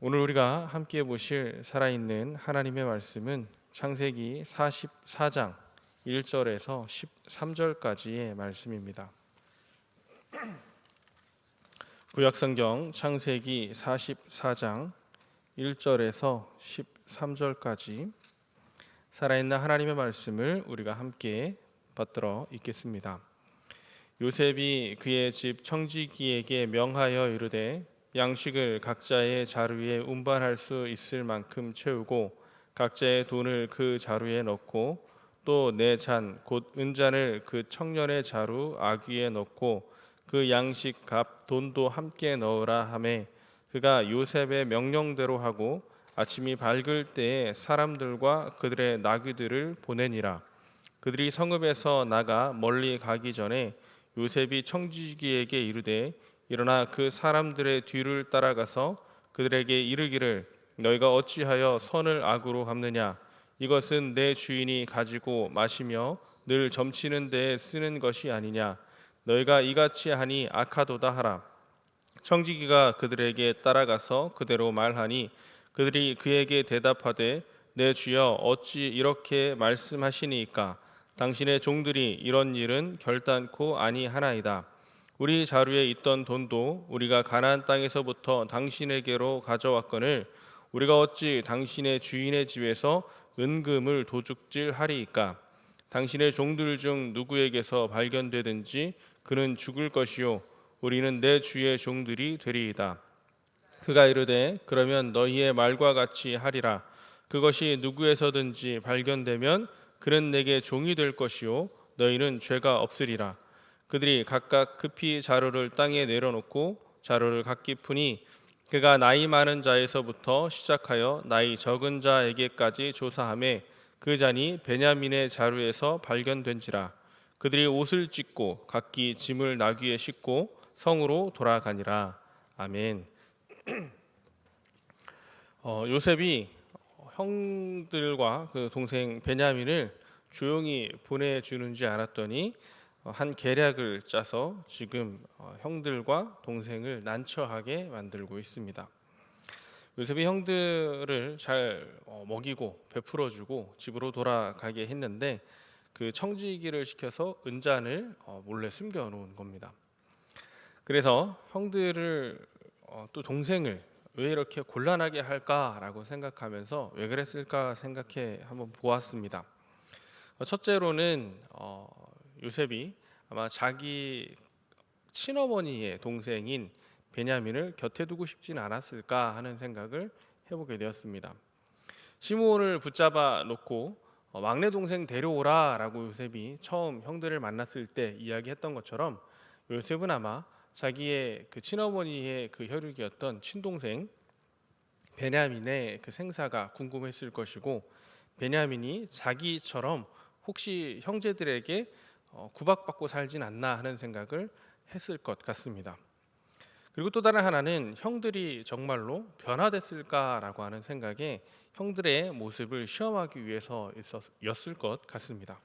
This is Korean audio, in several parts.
오늘 우리가 함께 보실 살아있는 하나님의 말씀은 창세기 44장 1절에서 13절까지의 말씀입니다. 구약성경 창세기 44장 1절에서 13절까지 살아있는 하나님의 말씀을 우리가 함께 받들어 읽겠습니다. 요셉이 그의 집 청지기에게 명하여 이르되 양식을 각자의 자루에 운반할 수 있을 만큼 채우고 각자의 돈을 그 자루에 넣고 또 내 잔 곧 은잔을 그 청년의 자루 아귀에 넣고 그 양식 값 돈도 함께 넣으라 하매 그가 요셉의 명령대로 하고 아침이 밝을 때에 사람들과 그들의 나귀들을 보내니라. 그들이 성읍에서 나가 멀리 가기 전에 요셉이 청지기에게 이르되 일어나 그 사람들의 뒤를 따라가서 그들에게 이르기를 너희가 어찌하여 선을 악으로 갚느냐 이것은 내 주인이 가지고 마시며 늘 점치는 데에 쓰는 것이 아니냐 너희가 이같이 하니 악하도다 하라. 청지기가 그들에게 따라가서 그대로 말하니 그들이 그에게 대답하되 내 주여 어찌 이렇게 말씀하시니이까 당신의 종들이 이런 일은 결단코 아니하나이다. 우리 자루에 있던 돈도 우리가 가나안 땅에서부터 당신에게로 가져왔거늘 우리가 어찌 당신의 주인의 집에서 은금을 도둑질하리이까. 당신의 종들 중 누구에게서 발견되든지 그는 죽을 것이요 우리는 내 주의 종들이 되리이다. 그가 이르되 그러면 너희의 말과 같이 하리라. 그것이 누구에서든지 발견되면 그는 내게 종이 될 것이요 너희는 죄가 없으리라. 그들이 각각 급히 자루를 땅에 내려놓고 자루를 각기 푸니 그가 나이 많은 자에서부터 시작하여 나이 적은 자에게까지 조사하매 그 잔이 베냐민의 자루에서 발견된지라. 그들이 옷을 찢고 각기 짐을 나귀에 싣고 성으로 돌아가니라. 아멘. 요셉이 형들과 그 동생 베냐민을 조용히 보내주는지 알았더니 한 계략을 짜서 지금 형들과 동생을 난처하게 만들고 있습니다. 요셉이 형들을 잘 먹이고 베풀어주고 집으로 돌아가게 했는데 그 청지기를 시켜서 은잔을 몰래 숨겨놓은 겁니다. 그래서 형들을 또 동생을 왜 이렇게 곤란하게 할까라고 생각하면서 왜 그랬을까 생각해 한번 보았습니다. 첫째로는 요셉이 아마 자기 친어머니의 동생인 베냐민을 곁에 두고 싶진 않았을까 하는 생각을 해보게 되었습니다. 시므온을 붙잡아 놓고 막내 동생 데려오라라고 요셉이 처음 형들을 만났을 때 이야기했던 것처럼 요셉은 아마 자기의 그 친어머니의 그 혈육이었던 친동생 베냐민의 그 생사가 궁금했을 것이고 베냐민이 자기처럼 혹시 형제들에게 구박받고 살진 않나 하는 생각을 했을 것 같습니다. 그리고 또 다른 하나는 형들이 정말로 변화됐을까라고 하는 생각에 형들의 모습을 시험하기 위해서였을 것 같습니다.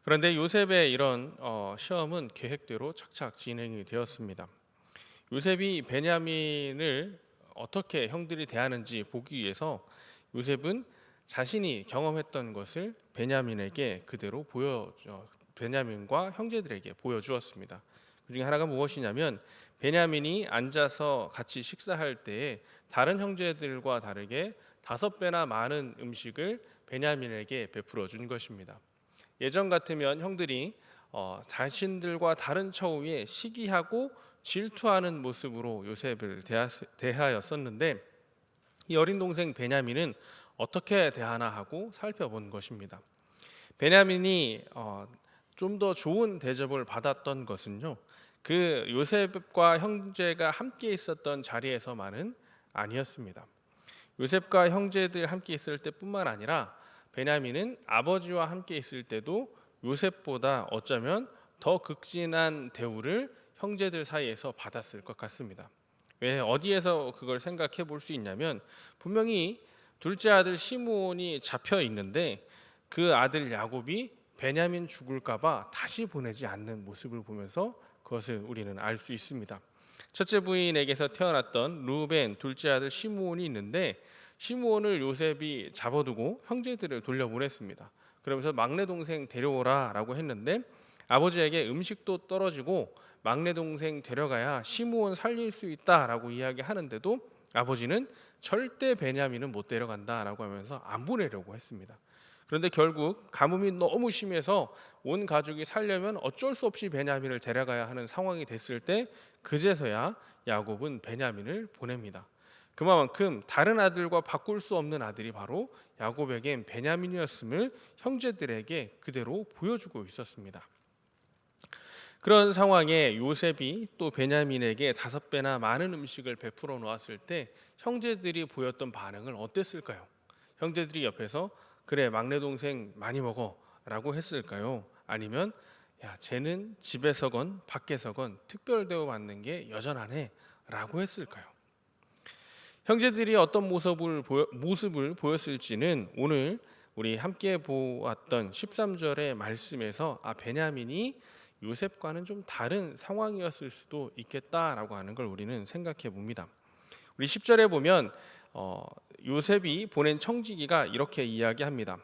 그런데 요셉의 이런 시험은 계획대로 착착 진행이 되었습니다. 요셉이 베냐민을 어떻게 형들이 대하는지 보기 위해서 요셉은 자신이 경험했던 것을 베냐민에게 그대로 베냐민과 형제들에게 보여주었습니다. 그중에 하나가 무엇이냐면 베냐민이 앉아서 같이 식사할 때에 다른 형제들과 다르게 5배나 많은 음식을 베냐민에게 베풀어 준 것입니다. 예전 같으면 형들이 자신들과 다른 처우에 시기하고 질투하는 모습으로 요셉을 대하였었는데 이 어린 동생 베냐민은 어떻게 대하나 하고 살펴본 것입니다. 베냐민이 좀 더 좋은 대접을 받았던 것은요, 그 요셉과 형제가 함께 있었던 자리에서만은 아니었습니다. 요셉과 형제들 함께 있을 때뿐만 아니라 베냐민은 아버지와 함께 있을 때도 요셉보다 어쩌면 더 극진한 대우를 형제들 사이에서 받았을 것 같습니다. 왜 어디에서 그걸 생각해 볼 수 있냐면 분명히 둘째 아들 시므온이 잡혀 있는데 그 아들 야곱이 베냐민 죽을까 봐 다시 보내지 않는 모습을 보면서 그것을 우리는 알 수 있습니다. 첫째 부인에게서 태어났던 루벤, 둘째 아들 시므온이 있는데 시므온을 요셉이 잡아두고 형제들을 돌려보냈습니다. 그러면서 막내 동생 데려오라라고 했는데 아버지에게 음식도 떨어지고 막내 동생 데려가야 시므온 살릴 수 있다라고 이야기하는데도 아버지는 절대 베냐민은 못 데려간다라고 하면서 안 보내려고 했습니다. 그런데 결국 가뭄이 너무 심해서 온 가족이 살려면 어쩔 수 없이 베냐민을 데려가야 하는 상황이 됐을 때 그제서야 야곱은 베냐민을 보냅니다. 그만큼 다른 아들과 바꿀 수 없는 아들이 바로 야곱에겐 베냐민이었음을 형제들에게 그대로 보여주고 있었습니다. 그런 상황에 요셉이 또 베냐민에게 5배나 많은 음식을 베풀어 놓았을 때 형제들이 보였던 반응은 어땠을까요? 형제들이 옆에서 그래 막내 동생 많이 먹어 라고 했을까요? 아니면 야 쟤는 집에서건 밖에서건 특별 대우 받는 게 여전하네 라고 했을까요? 형제들이 어떤 모습을 보였을지는 오늘 우리 함께 보았던 13절의 말씀에서 베냐민이 요셉과는 좀 다른 상황이었을 수도 있겠다라고 하는 걸 우리는 생각해 봅니다. 우리 10절에 보면 요셉이 보낸 청지기가 이렇게 이야기합니다.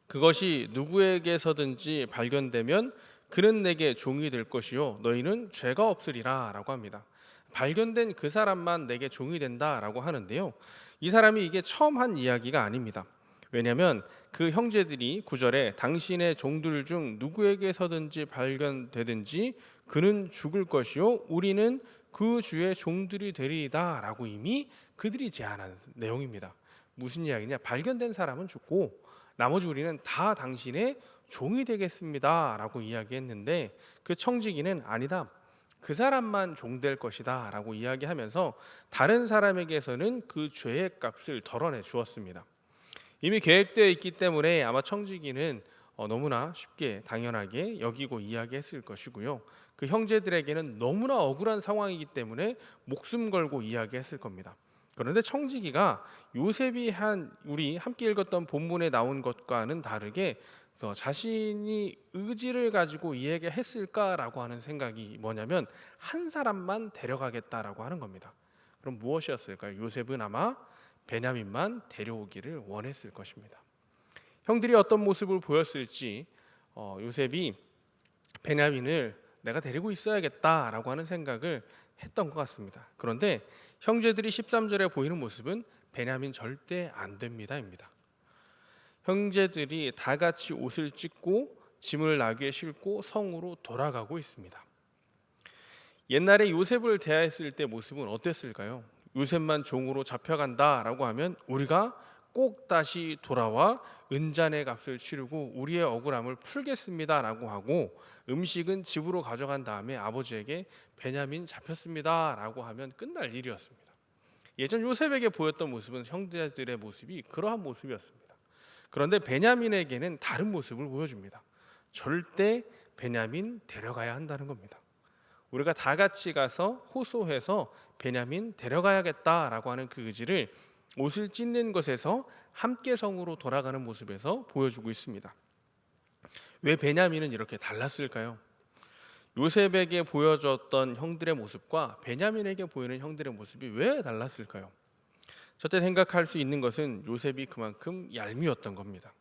그것이 누구에게서든지 발견되면 그는 내게 종이 될 것이요 너희는 죄가 없으리라 라고 합니다. 발견된 그 사람만 내게 종이 된다라고 하는데요. 이 사람이 이게 처음 한 이야기가 아닙니다. 왜냐하면 그 형제들이 9절에 당신의 종들 중 누구에게서든지 발견되든지 그는 죽을 것이요 우리는 그 주의 종들이 되리이다 라고 이미 그들이 제안한 내용입니다. 무슨 이야기냐? 발견된 사람은 죽고 나머지 우리는 다 당신의 종이 되겠습니다 라고 이야기했는데 그 청지기는 아니다. 그 사람만 종될 것이다 라고 이야기하면서 다른 사람에게서는 그 죄의 값을 덜어내 주었습니다. 이미 계획되어 있기 때문에 아마 청지기는 너무나 쉽게 당연하게 여기고 이야기했을 것이고요. 그 형제들에게는 너무나 억울한 상황이기 때문에 목숨 걸고 이야기했을 겁니다. 그런데 청지기가 요셉이 우리 함께 읽었던 본문에 나온 것과는 다르게 자신이 의지를 가지고 이야기했을까라고 하는 생각이 뭐냐면 한 사람만 데려가겠다라고 하는 겁니다. 그럼 무엇이었을까요? 요셉은 아마 베냐민만 데려오기를 원했을 것입니다. 형들이 어떤 모습을 보였을지 요셉이 베냐민을 내가 데리고 있어야겠다라고 하는 생각을 했던 것 같습니다. 그런데 형제들이 13절에 보이는 모습은 베냐민 절대 안 됩니다입니다. 형제들이 다 같이 옷을 찢고 짐을 나귀에 싣고 성으로 돌아가고 있습니다. 옛날에 요셉을 대하였을 때 모습은 어땠을까요? 요셉만 종으로 잡혀간다라고 하면 우리가 꼭 다시 돌아와 은잔의 값을 치르고 우리의 억울함을 풀겠습니다라고 하고 음식은 집으로 가져간 다음에 아버지에게 베냐민 잡혔습니다라고 하면 끝날 일이었습니다. 예전 요셉에게 보였던 모습은 형제들의 모습이 그러한 모습이었습니다. 그런데 베냐민에게는 다른 모습을 보여줍니다. 절대 베냐민 데려가야 한다는 겁니다. 우리가 다 같이 가서 호소해서 베냐민 데려가야겠다라고 하는 그 의지를 옷을 찢는 것에서 함께 성으로 돌아가는 모습에서 보여주고 있습니다. 왜 베냐민은 이렇게 달랐을까요? 요셉에게 보여줬던 형들의 모습과 베냐민에게 보이는 형들의 모습이 왜 달랐을까요? 첫째 생각할 수 있는 것은 요셉이 그만큼 얄미웠던 겁니다.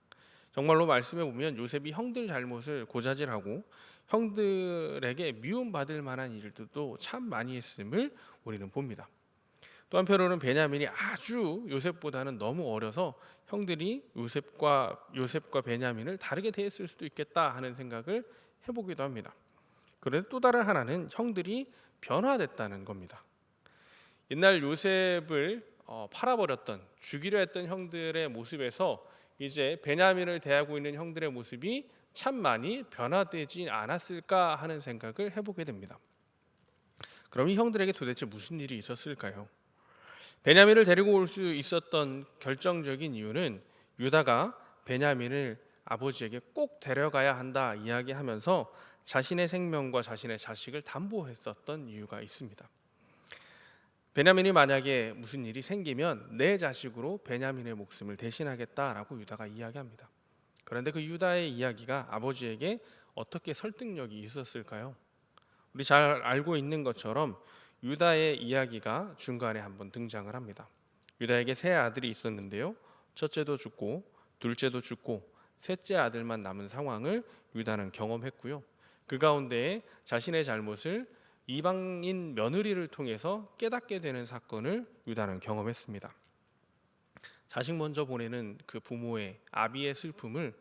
정말로 말씀해 보면 요셉이 형들 잘못을 고자질하고 형들에게 미움받을 만한 일들도 참 많이 했음을 우리는 봅니다. 또 한편으로는 베냐민이 아주 요셉보다는 너무 어려서 형들이 요셉과 베냐민을 다르게 대했을 수도 있겠다 하는 생각을 해보기도 합니다. 그런데 또 다른 하나는 형들이 변화됐다는 겁니다. 옛날 요셉을 팔아버렸던 죽이려 했던 형들의 모습에서 이제 베냐민을 대하고 있는 형들의 모습이 참 많이 변화되지 않았을까 하는 생각을 해보게 됩니다. 그럼 이 형들에게 도대체 무슨 일이 있었을까요? 베냐민을 데리고 올 수 있었던 결정적인 이유는 유다가 베냐민을 아버지에게 꼭 데려가야 한다 이야기하면서 자신의 생명과 자신의 자식을 담보했었던 이유가 있습니다. 베냐민이 만약에 무슨 일이 생기면 내 자식으로 베냐민의 목숨을 대신하겠다라고 유다가 이야기합니다. 그런데 그 유다의 이야기가 아버지에게 어떻게 설득력이 있었을까요? 우리 잘 알고 있는 것처럼 유다의 이야기가 중간에 한번 등장을 합니다. 유다에게 세 아들이 있었는데요. 첫째도 죽고 둘째도 죽고 셋째 아들만 남은 상황을 유다는 경험했고요. 그 가운데에 자신의 잘못을 이방인 며느리를 통해서 깨닫게 되는 사건을 유다는 경험했습니다. 자식 먼저 보내는 그 부모의 아비의 슬픔을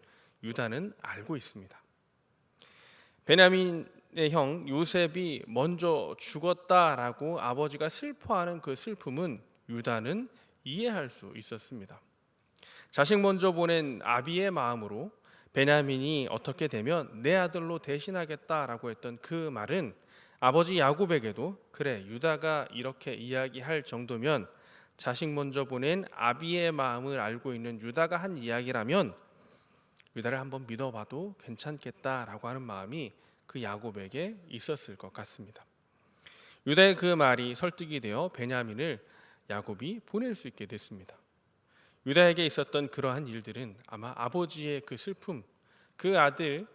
유다는 알고 있습니다. 베냐민의 형 요셉이 먼저 죽었다라고 아버지가 슬퍼하는 그 슬픔은 유다는 이해할 수 있었습니다. 자식 먼저 보낸 아비의 마음으로 베냐민이 어떻게 되면 내 아들로 대신하겠다라고 했던 그 말은 아버지 야곱에게도 그래 유다가 이렇게 이야기할 정도면 자식 먼저 보낸 아비의 마음을 알고 있는 유다가 한 이야기라면 유다를 한번 믿어봐도 괜찮겠다라고 하는 마음이 그 야곱에게 있었을 것 같습니다. 유다의 그 말이 설득이 되어 베냐민을 야곱이 보낼 수 있게 됐습니다. 유다에게 있었던 그러한 일들은 아마 아버지의 그 슬픔, 그 아들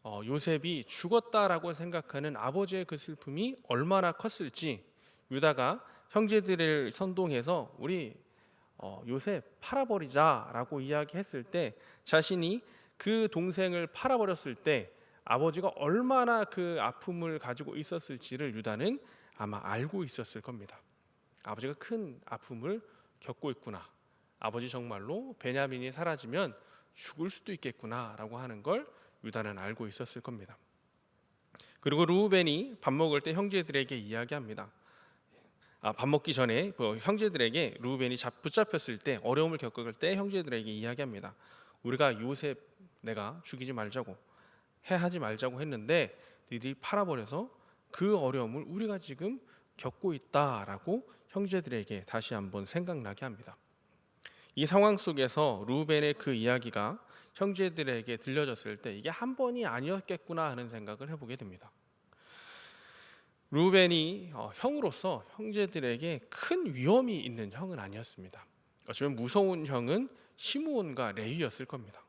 요셉이 죽었다라고 생각하는 아버지의 그 슬픔이 얼마나 컸을지 유다가 형제들을 선동해서 우리 요셉 팔아버리자라고 이야기했을 때 자신이 그 동생을 팔아버렸을 때 아버지가 얼마나 그 아픔을 가지고 있었을지를 유다는 아마 알고 있었을 겁니다. 아버지가 큰 아픔을 겪고 있구나. 아버지 정말로 베냐민이 사라지면 죽을 수도 있겠구나라고 하는 걸 유다는 알고 있었을 겁니다. 그리고 르우벤이 밥 먹을 때 형제들에게 이야기합니다. 밥 먹기 전에 형제들에게 르우벤이 붙잡혔을 때 어려움을 겪을 때 형제들에게 이야기합니다. 우리가 요셉 내가 죽이지 말자고 해하지 말자고 했는데 너희들이 팔아버려서 그 어려움을 우리가 지금 겪고 있다라고 형제들에게 다시 한번 생각나게 합니다. 이 상황 속에서 르우벤의 그 이야기가 형제들에게 들려졌을 때 이게 한 번이 아니었겠구나 하는 생각을 해보게 됩니다. 르우벤이 형으로서 형제들에게 큰 위험이 있는 형은 아니었습니다. 어쩌면 무서운 형은 시므온과 레위였을 겁니다.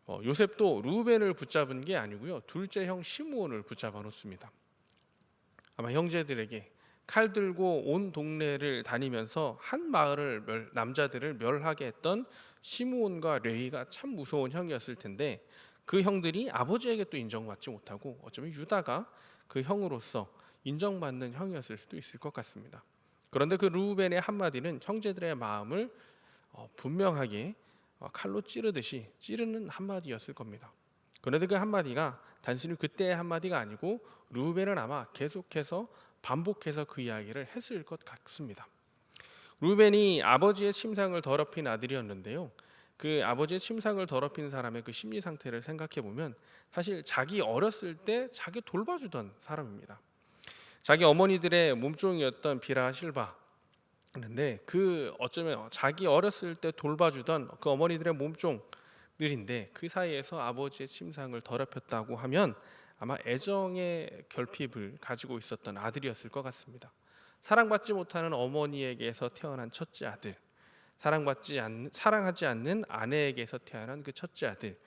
요셉도 르우벤을 붙잡은 게 아니고요. 둘째 형 시므온을 붙잡아 놓습니다. 아마 형제들에게 칼 들고 온 동네를 다니면서 한 마을을 남자들을 멸하게 했던 시므온과 레위가 참 무서운 형이었을 텐데 그 형들이 아버지에게 또 인정받지 못하고 어쩌면 유다가 그 형으로서 인정받는 형이었을 수도 있을 것 같습니다. 그런데 그 르우벤의 한마디는 형제들의 마음을 분명하게 칼로 찌르듯이 찌르는 한마디였을 겁니다. 그런데 그 한마디가 단순히 그때의 한마디가 아니고 르우벤은 아마 계속해서 반복해서 그 이야기를 했을 것 같습니다. 르우벤이 아버지의 침상을 더럽힌 아들이었는데요. 그 아버지의 침상을 더럽힌 사람의 그 심리 상태를 생각해 보면 사실 자기 어렸을 때 자기 돌봐주던 사람입니다. 자기 어머니들의 몸종이었던 비라 실바인데 그 어쩌면 자기 어렸을 때 돌봐주던 그 어머니들의 몸종들인데 그 사이에서 아버지의 침상을 더럽혔다고 하면 아마 애정의 결핍을 가지고 있었던 아들이었을 것 같습니다. 사랑받지 못하는 어머니에게서 태어난 첫째 아들, 사랑하지 않는 아내에게서 태어난 그 첫째 아들,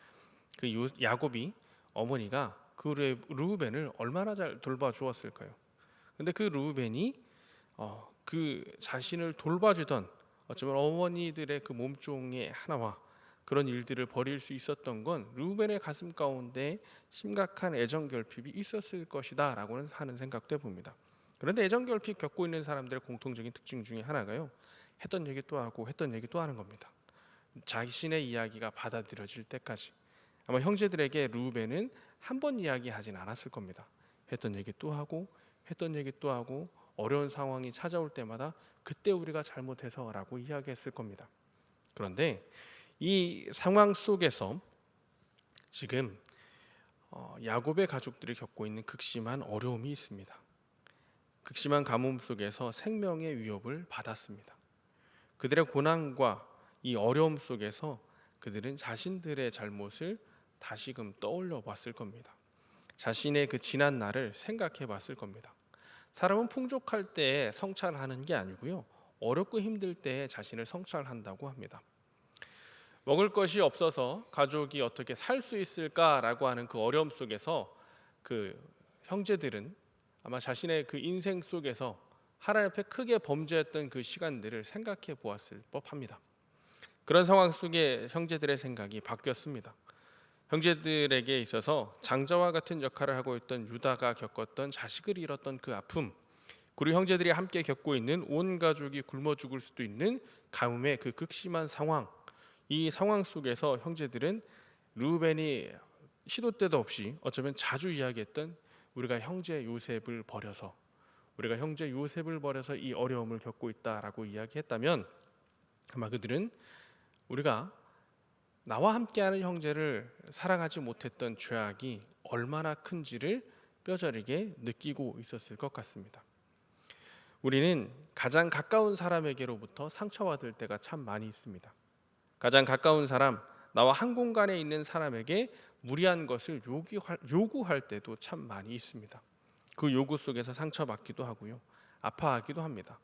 그 야곱이 어머니가 그 르우벤을 얼마나 잘 돌봐주었을까요? 근데 그 르우벤이 그 자신을 돌봐주던 어쩌면 어머니들의 그 몸종의 하나와 그런 일들을 벌일 수 있었던 건 르우벤의 가슴 가운데 심각한 애정 결핍이 있었을 것이다 라고는 하는 생각도 해봅니다. 그런데 애정 결핍 겪고 있는 사람들의 공통적인 특징 중에 하나가요, 했던 얘기 또 하고 했던 얘기 또 하는 겁니다. 자신의 이야기가 받아들여질 때까지. 아마 형제들에게 르우벤은 한 번 이야기하진 않았을 겁니다. 했던 얘기 또 하고 했던 얘기 또 하고 어려운 상황이 찾아올 때마다 그때 우리가 잘못해서라고 이야기했을 겁니다. 그런데 이 상황 속에서 지금 야곱의 가족들이 겪고 있는 극심한 어려움이 있습니다. 극심한 가뭄 속에서 생명의 위협을 받았습니다. 그들의 고난과 이 어려움 속에서 그들은 자신들의 잘못을 다시금 떠올려 봤을 겁니다. 자신의 그 지난 날을 생각해 봤을 겁니다. 사람은 풍족할 때에 성찰하는 게 아니고요, 어렵고 힘들 때에 자신을 성찰한다고 합니다. 먹을 것이 없어서 가족이 어떻게 살 수 있을까라고 하는 그 어려움 속에서 그 형제들은 아마 자신의 그 인생 속에서 하나님 앞에 크게 범죄했던 그 시간들을 생각해 보았을 법합니다. 그런 상황 속에 형제들의 생각이 바뀌었습니다. 형제들에게 있어서 장자와 같은 역할을 하고 있던 유다가 겪었던 자식을 잃었던 그 아픔, 그리고 형제들이 함께 겪고 있는 온 가족이 굶어 죽을 수도 있는 가뭄의 그 극심한 상황, 이 상황 속에서 형제들은 르우벤이 시도 때도 없이 어쩌면 자주 이야기했던 우리가 형제 요셉을 버려서 이 어려움을 겪고 있다라고 이야기했다면, 아마 그들은 우리가 나와 함께하는 형제를 사랑하지 못했던 죄악이 얼마나 큰지를 뼈저리게 느끼고 있었을 것 같습니다. 우리는 가장 가까운 사람에게로부터 상처받을 때가 참 많이 있습니다. 가장 가까운 사람, 나와 한 공간에 있는 사람에게 무리한 것을 요구할 때도 참 많이 있습니다. 그 요구 속에서 상처받기도 하고요, 아파하기도 합니다.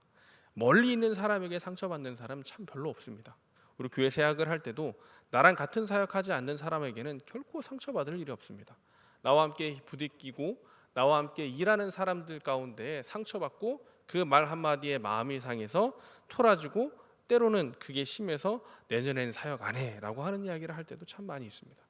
멀리 있는 사람에게 상처받는 사람 참 별로 없습니다. 우리 교회 세학을 할 때도 나랑 같은 사역하지 않는 사람에게는 결코 상처받을 일이 없습니다. 나와 함께 부딪히고 나와 함께 일하는 사람들 가운데 상처받고 그 말 한마디에 마음이 상해서 토라지고, 때로는 그게 심해서 내년에는 사역 안 해라고 하는 이야기를 할 때도 참 많이 있습니다.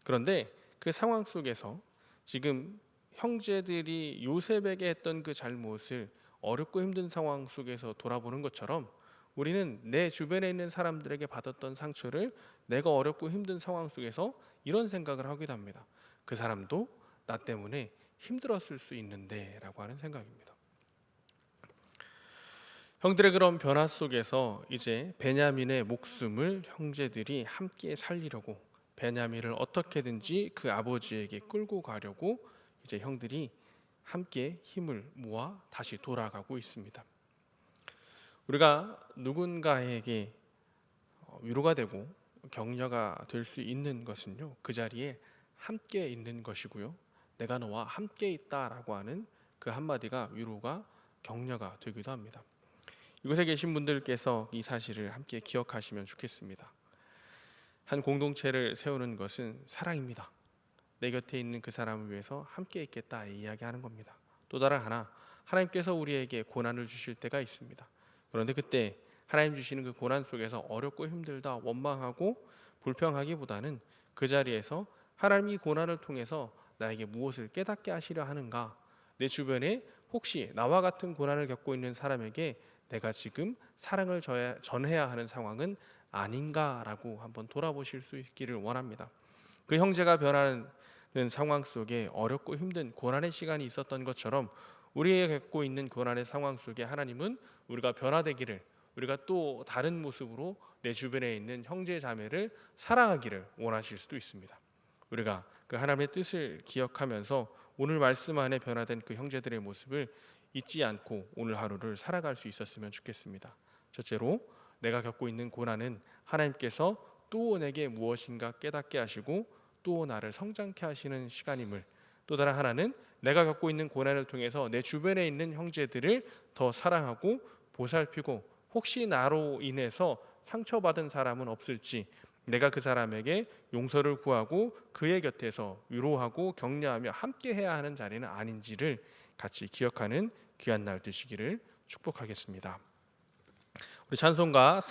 그런데 그 상황 속에서 지금 형제들이 요셉에게 했던 그 잘못을 어렵고 힘든 상황 속에서 돌아보는 것처럼, 우리는 내 주변에 있는 사람들에게 받았던 상처를 내가 어렵고 힘든 상황 속에서 이런 생각을 하기도 합니다. 그 사람도 나 때문에 힘들었을 수 있는데 라고 하는 생각입니다. 형들의 그런 변화 속에서 이제 베냐민의 목숨을 형제들이 함께 살리려고, 베냐민을 어떻게든지 그 아버지에게 끌고 가려고 이제 형들이 함께 힘을 모아 다시 돌아가고 있습니다. 우리가 누군가에게 위로가 되고 격려가 될 수 있는 것은요, 그 자리에 함께 있는 것이고요, 내가 너와 함께 있다라고 하는 그 한마디가 위로가 격려가 되기도 합니다. 이곳에 계신 분들께서 이 사실을 함께 기억하시면 좋겠습니다. 한 공동체를 세우는 것은 사랑입니다. 내 곁에 있는 그 사람을 위해서 함께 있겠다 이야기하는 겁니다. 또 다른 하나, 하나님께서 우리에게 고난을 주실 때가 있습니다. 그런데 그때 하나님 주시는 그 고난 속에서 어렵고 힘들다 원망하고 불평하기보다는 그 자리에서 하나님이 고난을 통해서 나에게 무엇을 깨닫게 하시려 하는가, 내 주변에 혹시 나와 같은 고난을 겪고 있는 사람에게 내가 지금 사랑을 전해야 하는 상황은 아닌가라고 한번 돌아보실 수 있기를 원합니다. 그 형제가 변하는 상황 속에 어렵고 힘든 고난의 시간이 있었던 것처럼, 우리가 겪고 있는 고난의 상황 속에 하나님은 우리가 변화되기를, 우리가 또 다른 모습으로 내 주변에 있는 형제 자매를 사랑하기를 원하실 수도 있습니다. 우리가 그 하나님의 뜻을 기억하면서 오늘 말씀 안에 변화된 그 형제들의 모습을 잊지 않고 오늘 하루를 살아갈 수 있었으면 좋겠습니다. 첫째로, 내가 겪고 있는 고난은 하나님께서 또 내게 무엇인가 깨닫게 하시고 또 나를 성장케 하시는 시간임을, 또 다른 하나는 내가 겪고 있는 고난을 통해서 내 주변에 있는 형제들을 더 사랑하고 보살피고, 혹시 나로 인해서 상처받은 사람은 없을지 내가 그 사람에게 용서를 구하고 그의 곁에서 위로하고 격려하며 함께 해야 하는 자리는 아닌지를 같이 기억하는 귀한 날 되시기를 축복하겠습니다. 우리 찬송가